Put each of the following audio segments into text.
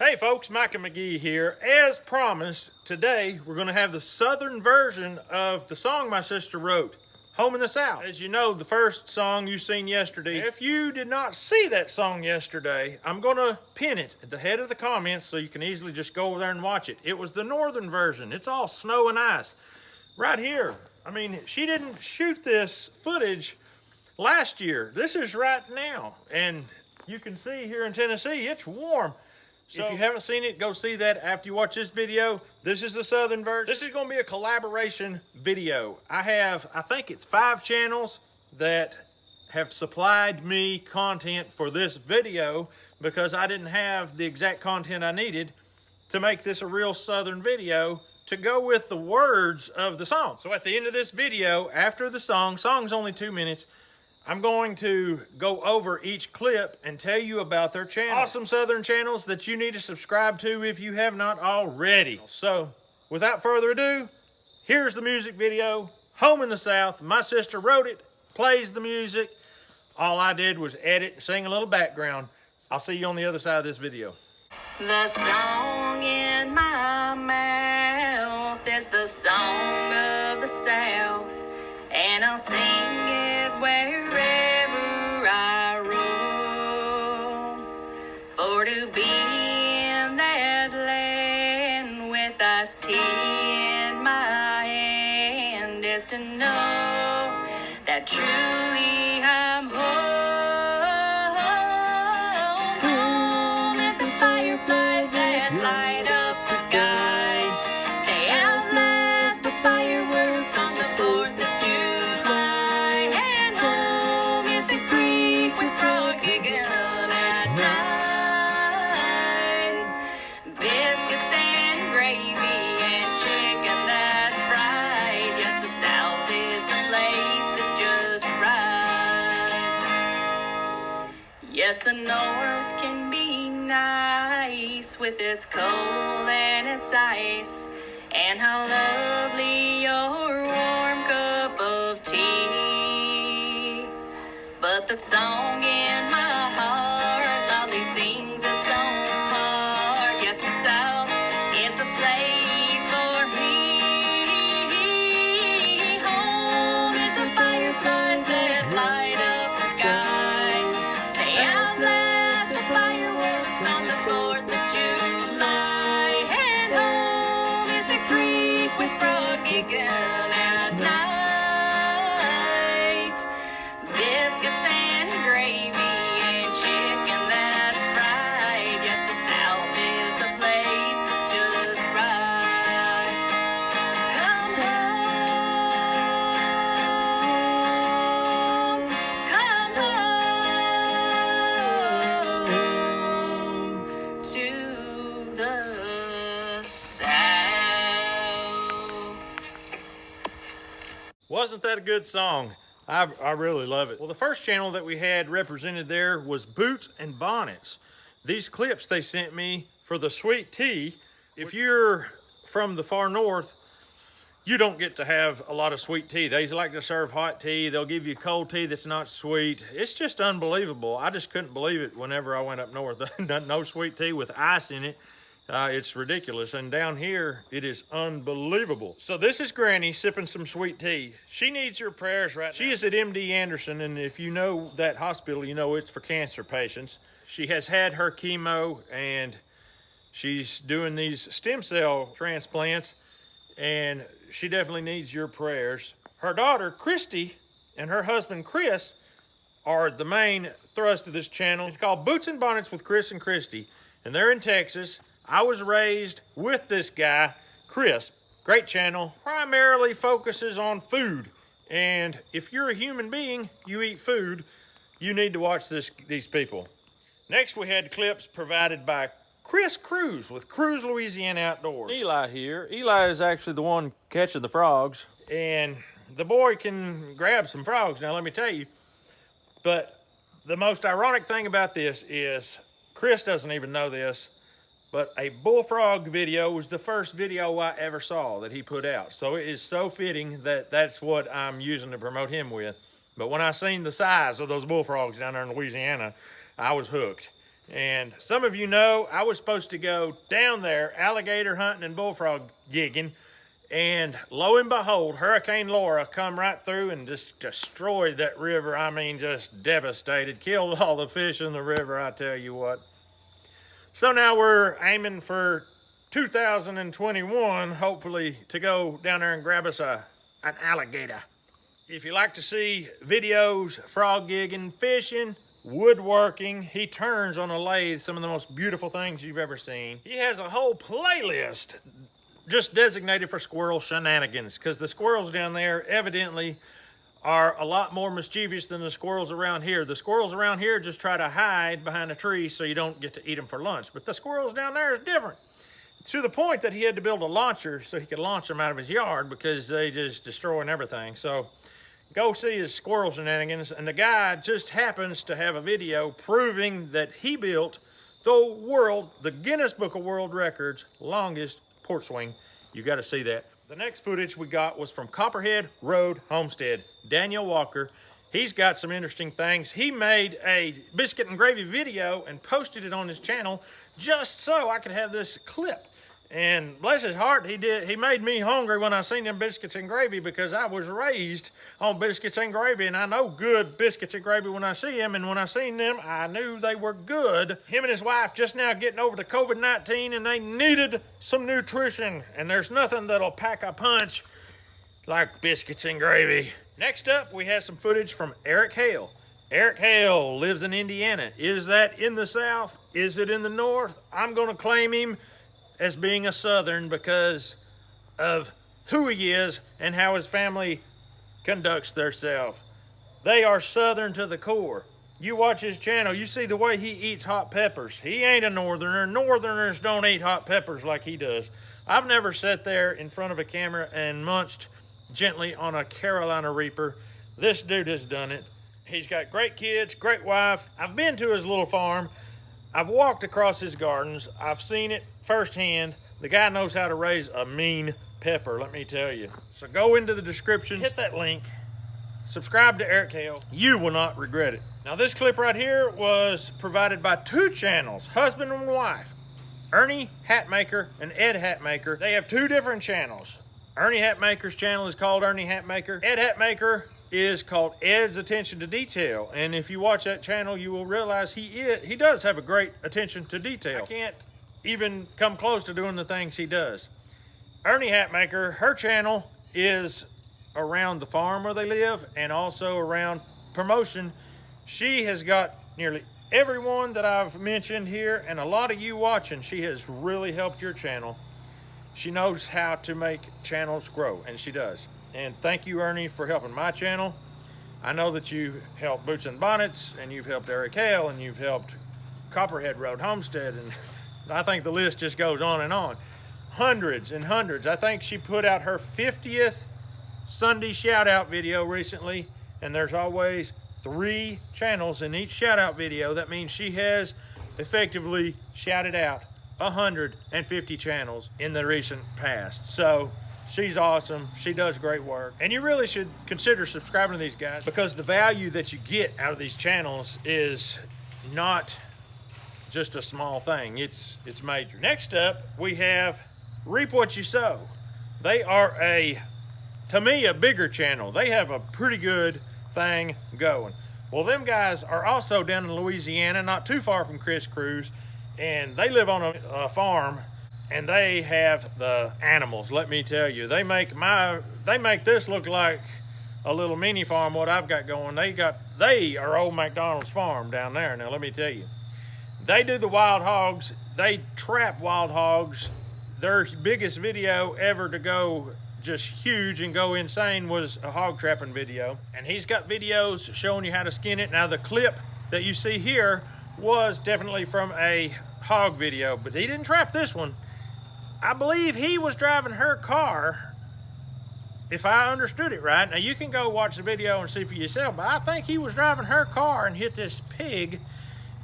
Hey folks, Micah McGie here. As promised, today we're going to have the southern version of the song my sister wrote, Home in the South. As you know, the first song you seen yesterday. If you did not see that song yesterday, I'm going to pin it at the head of the comments so you can easily just go over there and watch it. It was the northern version. It's all snow and ice. Right here. I mean, she didn't shoot this footage last year. This is right now. And you can see here in Tennessee, it's warm. So if you haven't seen it, go see that after you watch this video. This is the southern version. This is going to be a collaboration video. I think it's 5 channels that have supplied me content for this video because I didn't have the exact content I needed to make this a real southern video to go with the words of the song. So at the end of this video, after the song's only 2 minutes, I'm going to go over each clip and tell you about their channel. Awesome southern channels that you need to subscribe to if you have not already. So without further ado, here's the music video, Home in the South. My sister wrote it, plays the music. All I did was edit and sing a little background. I'll see you on the other side of this video. The song in my mouth is the song of the South, and I'll sing it wherever I roam. For to be in that land with iced tea in my hand is to know that truly I'm home. Home is the fireflies that light up the sky. They outlast the fireworks on the 4th of July. And home is the creek with frog giggling at night. Biscuits and gravy and chicken that's fried. Yes, the South is the place that's just right. Yes, the North can be nice with its cold and its ice, and how lovely your warm cup of tea. But the song in my heart loudly sings its own part. Yes, the South is the place for me. Home is the fireflies that light up the sky. They outlast the fireworks on the 4th of July. And home is the creek with frog giggling at night. Biscuits and gravy and chicken that's fried. Yes, the South is the place that's just right. Come home, come home to the South. Wasn't that a good song? I really love it. Well, the first channel that we had represented there was Boots and Bonnets. These clips they sent me for the sweet tea. If you're from the far north, you don't get to have a lot of sweet tea. They like to serve hot tea. They'll give you cold tea that's not sweet. It's just unbelievable. I just couldn't believe it whenever I went up north. No sweet tea with ice in it. It's ridiculous. And down here, it is unbelievable. So this is Granny sipping some sweet tea. She needs your prayers right now. She is at MD Anderson, and if you know that hospital, you know it's for cancer patients. She has had her chemo, and she's doing these stem cell transplants, and she definitely needs your prayers. Her daughter, Christy, and her husband, Chris, are the main thrust of this channel. It's called Boots and Bonnets with Chris and Christy, and they're in Texas. I was raised with this guy, Chris. Great channel. Primarily focuses on food. And if you're a human being, you eat food, you need to watch these people. Next, we had clips provided by Chris Cruze with Cruze, Louisiana Outdoors. Eli here. Eli is actually the one catching the frogs. And the boy can grab some frogs, now let me tell you. But the most ironic thing about this is Chris doesn't even know this, but a bullfrog video was the first video I ever saw that he put out. So it is so fitting that that's what I'm using to promote him with. But when I seen the size of those bullfrogs down there in Louisiana, I was hooked. And some of you know I was supposed to go down there alligator hunting and bullfrog gigging, and lo and behold, Hurricane Laura come right through and just destroyed that river. I mean, just devastated, killed all the fish in the river, I tell you what. So now we're aiming for 2021, hopefully, to go down there and grab us an alligator. If you like to see videos, frog gigging, fishing, woodworking, he turns on a lathe some of the most beautiful things you've ever seen. He has a whole playlist just designated for squirrel shenanigans, because the squirrels down there evidently are a lot more mischievous than the squirrels around here. The squirrels around here just try to hide behind a tree so you don't get to eat them for lunch. But the squirrels down there is different. To the point that he had to build a launcher so he could launch them out of his yard because they just destroying everything. So go see his squirrel shenanigans. And the guy just happens to have a video proving that he built the Guinness Book of World Records longest porch swing. You got to see that. The next footage we got was from Copperhead Road Homestead. Daniel Walker, he's got some interesting things. He made a biscuit and gravy video and posted it on his channel just so I could have this clip. And bless his heart, he made me hungry when I seen them biscuits and gravy, because I was raised on biscuits and gravy, and I know good biscuits and gravy when I see them, and when I seen them, I knew they were good. Him and his wife just now getting over the COVID-19, and they needed some nutrition, and there's nothing that'll pack a punch like biscuits and gravy. Next up, we have some footage from Aaric Hale. Aaric Hale lives in Indiana. Is that in the South? Is it in the North? I'm gonna claim him as being a Southern because of who he is and how his family conducts themselves. They are Southern to the core. You watch his channel, you see the way he eats hot peppers. He ain't a Northerner. Northerners don't eat hot peppers like he does. I've never sat there in front of a camera and munched gently on a Carolina Reaper. This dude has done it. He's got great kids, great wife. I've been to his little farm. I've walked across his gardens. I've seen it firsthand. The guy knows how to raise a mean pepper, let me tell you. So go into the description, hit that link, subscribe to Aaric Hale. You will not regret it. Now this clip right here was provided by two channels, husband and wife, Ernie Hatmaker and Ed Hatmaker. They have two different channels. Ernie Hatmaker's channel is called Ernie Hatmaker. Ed Hatmaker is called Ed's Attention to Detail. And if you watch that channel, you will realize he does have a great attention to detail. I can't even come close to doing the things he does. Ernie Hatmaker, her channel is around the farm where they live and also around promotion. She has got nearly everyone that I've mentioned here, and a lot of you watching. She has really helped your channel. She knows how to make channels grow, and she does. And thank you, Ernie, for helping my channel. I know that you helped Boots and Bonnets, and you've helped Aaric Hale, and you've helped Copperhead Road Homestead, and I think the list just goes on and on. Hundreds and hundreds. I think she put out her 50th Sunday shout-out video recently, and there's always 3 channels in each shout-out video. That means she has effectively shouted out 150 channels in the recent past. So she's awesome. She does great work. And you really should consider subscribing to these guys, because the value that you get out of these channels is not just a small thing. It's major. Next up, we have Reap What You Sow. They are to me, a bigger channel. They have a pretty good thing going. Well, them guys are also down in Louisiana, not too far from Cruze, and they live on a farm, and they have the animals. Let me tell you, they make this look like a little mini farm. What I've got going, they are old McDonald's farm down there. Now let me tell you, they do the wild hogs. They trap wild hogs. Their biggest video ever to go just huge and go insane was a hog trapping video, and he's got videos showing you how to skin it. Now the clip that you see here was definitely from a hog video, but he didn't trap this one. I believe he was driving her car, if I understood it right. Now you can go watch the video and see for yourself, but I think he was driving her car and hit this pig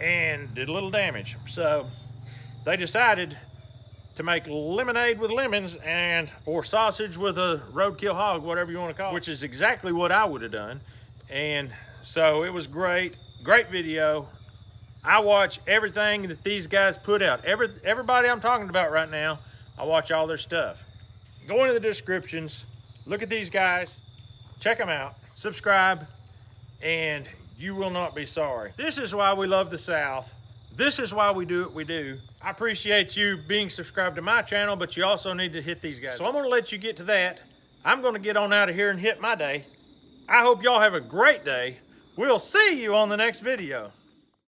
and did a little damage. So they decided to make lemonade with lemons or sausage with a roadkill hog, whatever you want to call it, which is exactly what I would have done. And so it was great video. I watch everything that these guys put out. Everybody I'm talking about right now, I watch all their stuff. Go into the descriptions, look at these guys, check them out, subscribe, and you will not be sorry. This is why we love the South. This is why we do what we do. I appreciate you being subscribed to my channel, but you also need to hit these guys. So I'm gonna let you get to that. I'm gonna get on out of here and hit my day. I hope y'all have a great day. We'll see you on the next video.